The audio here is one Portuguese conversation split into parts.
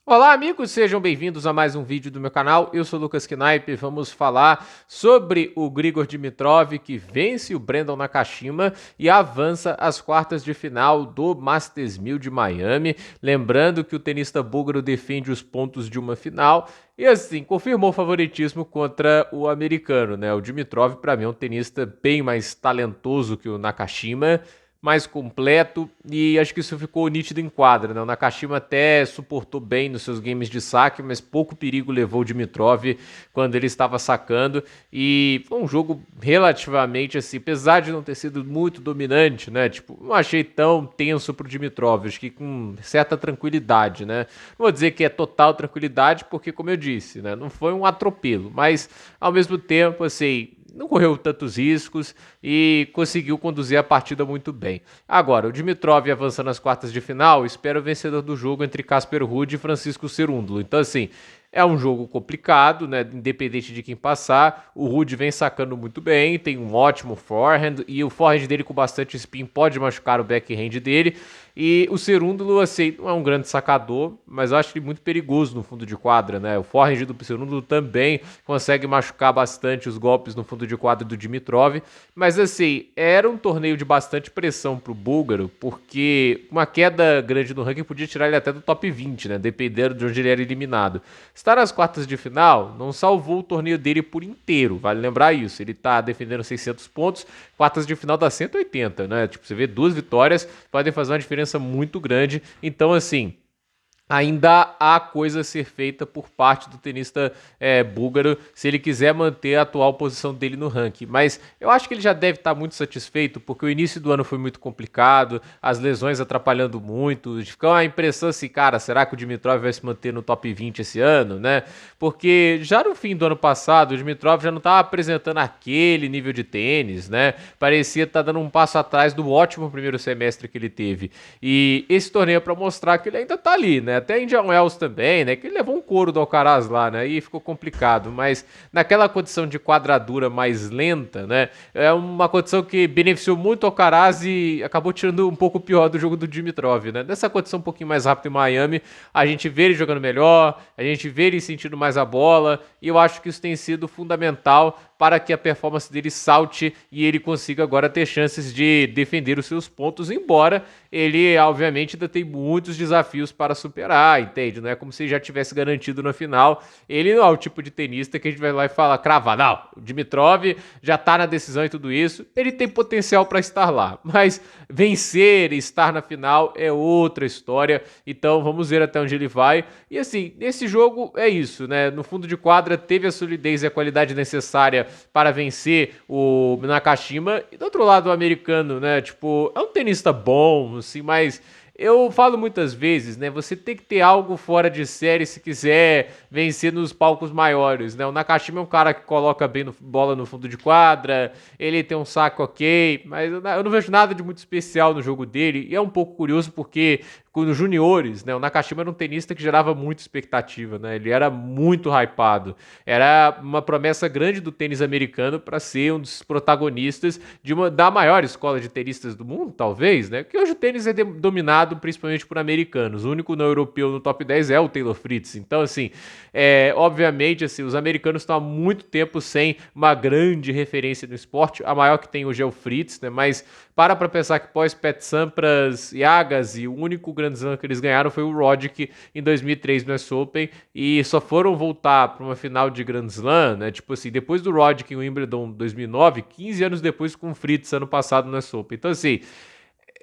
Olá, amigos, sejam bem-vindos a mais um vídeo do meu canal. Eu sou o Lucas Knaip. Vamos falar sobre o Grigor Dimitrov, que vence o Brandon Nakashima e avança às quartas de final do Masters 1000 de Miami. Lembrando que o tenista búlgaro defende os pontos de uma final e, assim, confirmou o favoritismo contra o americano, né? O Dimitrov, para mim, é um tenista bem mais talentoso que o Nakashima, mais completo, e acho que isso ficou nítido em quadra, né? O Nakashima até suportou bem nos seus games de saque, mas pouco perigo levou o Dimitrov quando ele estava sacando, e foi um jogo relativamente assim, apesar de não ter sido muito dominante, né? Tipo, não achei tão tenso pro Dimitrov, acho que com certa tranquilidade, né? Não vou dizer que é total tranquilidade, porque como eu disse, né, não foi um atropelo, mas ao mesmo tempo, assim, não correu tantos riscos e conseguiu conduzir a partida muito bem. Agora, o Dimitrov avança nas quartas de final, espera o vencedor do jogo entre Casper Ruud e Francisco Cerúndolo. Então, assim, é um jogo complicado, né? Independente de quem passar. O Ruud vem sacando muito bem, tem um ótimo forehand e o forehand dele com bastante spin pode machucar o backhand dele. E o Cerúndolo, assim, não é um grande sacador, mas eu acho ele muito perigoso no fundo de quadra, né? O forehand do Cerúndolo também consegue machucar bastante os golpes no fundo de quadra do Dimitrov. Mas, assim, era um torneio de bastante pressão pro búlgaro, porque uma queda grande no ranking podia tirar ele até do top 20, né? Dependendo de onde ele era eliminado. Estar nas quartas de final não salvou o torneio dele por inteiro, vale lembrar isso. Ele tá defendendo 600 pontos, quartas de final dá 180, né? Tipo, você vê duas vitórias, podem fazer uma diferença muito grande. Então, assim, ainda há coisa a ser feita por parte do tenista búlgaro se ele quiser manter a atual posição dele no ranking. Mas eu acho que ele já deve estar muito satisfeito, porque o início do ano foi muito complicado, as lesões atrapalhando muito. Fica uma impressão assim, cara, será que o Dimitrov vai se manter no top 20 esse ano, né? Porque já no fim do ano passado, o Dimitrov já não estava apresentando aquele nível de tênis, né? Parecia estar dando um passo atrás do ótimo primeiro semestre que ele teve. E esse torneio é para mostrar que ele ainda tá ali, né? Até Indian Wells também, né? Que ele levou um couro do Alcaraz lá, né? E ficou complicado. Mas naquela condição de quadradura mais lenta, né? É uma condição que beneficiou muito o Alcaraz e acabou tirando um pouco pior do jogo do Dimitrov, né? Nessa condição um pouquinho mais rápida em Miami, a gente vê ele jogando melhor, a gente vê ele sentindo mais a bola, e eu acho que isso tem sido fundamental para que a performance dele salte e ele consiga agora ter chances de defender os seus pontos, embora ele, obviamente, ainda tem muitos desafios para superar, entende? Não é como se já tivesse garantido na final. Ele não é o tipo de tenista que a gente vai lá e falar, cravar, não, o Dimitrov já tá na decisão e tudo isso, ele tem potencial para estar lá, mas vencer e estar na final é outra história, então vamos ver até onde ele vai. E assim, nesse jogo é isso, né? No fundo de quadra teve a solidez e a qualidade necessária para vencer o Nakashima, e do outro lado o americano, né? Tipo, é um tenista bom, assim, mas eu falo muitas vezes, né? Você tem que ter algo fora de série se quiser vencer nos palcos maiores, né? O Nakashima é um cara que coloca bem bola no fundo de quadra, ele tem um saco ok, mas eu não vejo nada de muito especial no jogo dele. E é um pouco curioso porque nos juniores, né? O Nakashima era um tenista que gerava muita expectativa, né? Ele era muito hypado. Era uma promessa grande do tênis americano para ser um dos protagonistas da maior escola de tenistas do mundo, talvez, né? Porque hoje o tênis é dominado principalmente por americanos. O único não europeu no top 10 é o Taylor Fritz. Então, assim, obviamente, assim, os americanos estão há muito tempo sem uma grande referência no esporte. A maior que tem hoje é o Fritz, né? Mas para pensar que pós Pet Sampras e Agassi, o único Grand Slam que eles ganharam foi o Roddick em 2003 no US Open, e só foram voltar para uma final de Grand Slam, né? Tipo assim, depois do Roddick em Wimbledon 2009, 15 anos depois com o Fritz ano passado no US Open. Então, assim,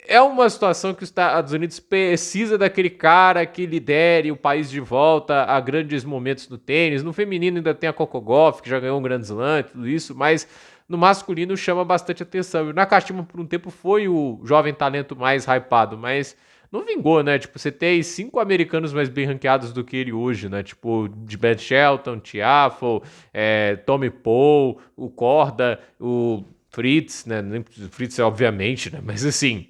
é uma situação que os Estados Unidos precisa daquele cara que lidere o país de volta a grandes momentos do tênis. No feminino ainda tem a Coco Gauff, que já ganhou um Grand Slam, tudo isso, mas no masculino chama bastante atenção. E o Nakashima, por um tempo, foi o jovem talento mais hypado, mas não vingou, né? Tipo, você tem 5 americanos mais bem ranqueados do que ele hoje, né? Tipo, de Ben Shelton, Tiafoe, Tommy Paul, o Korda, o Fritz, né? O Fritz, obviamente, né? Mas assim,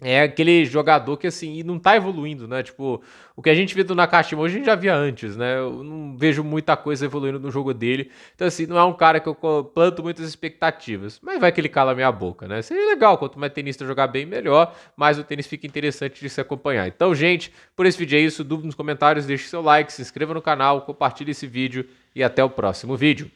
é aquele jogador que, assim, não tá evoluindo, né? Tipo, o que a gente vê do Nakashima hoje a gente já via antes, né? Eu não vejo muita coisa evoluindo no jogo dele. Então, assim, não é um cara que eu planto muitas expectativas. Mas vai que ele cala a minha boca, né? Seria legal, quanto mais tenista jogar bem, melhor. Mas o tênis fica interessante de se acompanhar. Então, gente, por esse vídeo é isso. Dúvida nos comentários, deixe seu like, se inscreva no canal, compartilhe esse vídeo e até o próximo vídeo.